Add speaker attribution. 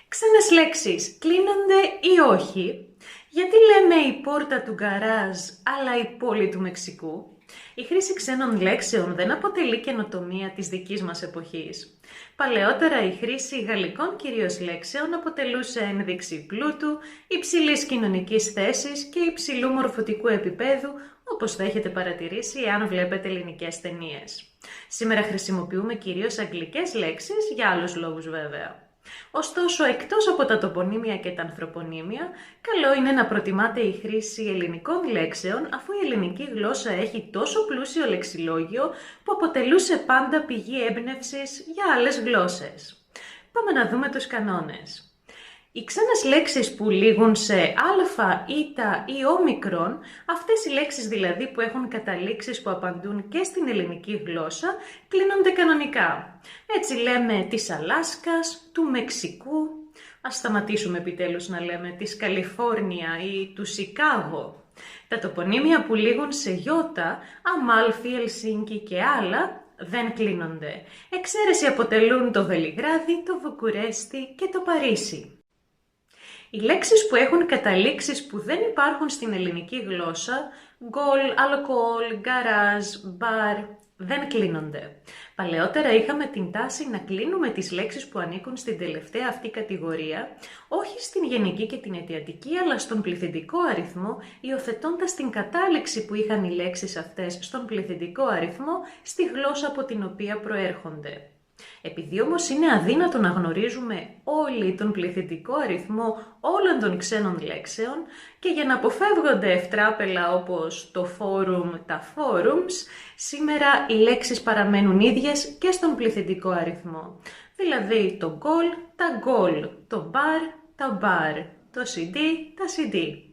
Speaker 1: Ξένες λέξεις κλείνονται ή όχι? Γιατί λέμε η πόρτα του γκαράζ, αλλά η πόλη του Μεξικού? Η χρήση ξένων λέξεων δεν αποτελεί καινοτομία της δικής μας εποχής. Παλαιότερα η χρήση γαλλικών κυρίως λέξεων αποτελούσε ένδειξη πλούτου, υψηλής κοινωνικής θέσης και υψηλού μορφωτικού επίπεδου, όπως θα έχετε παρατηρήσει εάν βλέπετε ελληνικές ταινίες. Σήμερα χρησιμοποιούμε κυρίως αγγλικές λέξεις, για άλλους λόγους βέβαια. Ωστόσο, εκτός από τα τοπονύμια και τα ανθρωπονύμια, καλό είναι να προτιμάτε η χρήση ελληνικών λέξεων, αφού η ελληνική γλώσσα έχει τόσο πλούσιο λεξιλόγιο που αποτελούσε πάντα πηγή έμπνευσης για άλλες γλώσσες. Πάμε να δούμε τους κανόνες. Οι ξένες λέξεις που λήγουν σε α, ήτα ή όμικρον, αυτές οι λέξεις δηλαδή που έχουν καταλήξεις που απαντούν και στην ελληνική γλώσσα, κλείνονται κανονικά. Έτσι λέμε της Αλάσκας, του Μεξικού, ας σταματήσουμε επιτέλους να λέμε της Καλιφόρνια ή του Σικάγο. Τα τοπονύμια που λήγουν σε γιώτα, Αμάλφι, Ελσίνκι και άλλα, δεν κλείνονται. Εξαίρεση αποτελούν το Βελιγράδι, το Βουκουρέστι και το Παρίσι. Οι λέξεις που έχουν καταλήξεις που δεν υπάρχουν στην ελληνική γλώσσα, γκολ, αλκοόλ, γκαράζ, μπαρ, δεν κλείνονται. Παλαιότερα είχαμε την τάση να κλείνουμε τις λέξεις που ανήκουν στην τελευταία αυτή κατηγορία, όχι στην γενική και την αιτιατική, αλλά στον πληθυντικό αριθμό, υιοθετώντας την κατάληξη που είχαν οι λέξεις αυτές στον πληθυντικό αριθμό στη γλώσσα από την οποία προέρχονται. Επειδή όμως είναι αδύνατο να γνωρίζουμε όλοι τον πληθυντικό αριθμό όλων των ξένων λέξεων και για να αποφεύγονται ευτράπελα όπως το φόρουμ, τα forums, σήμερα οι λέξεις παραμένουν ίδιες και στον πληθυντικό αριθμό. Δηλαδή το γκολ, τα γκολ, το μπαρ, τα μπαρ, το CD, τα CD.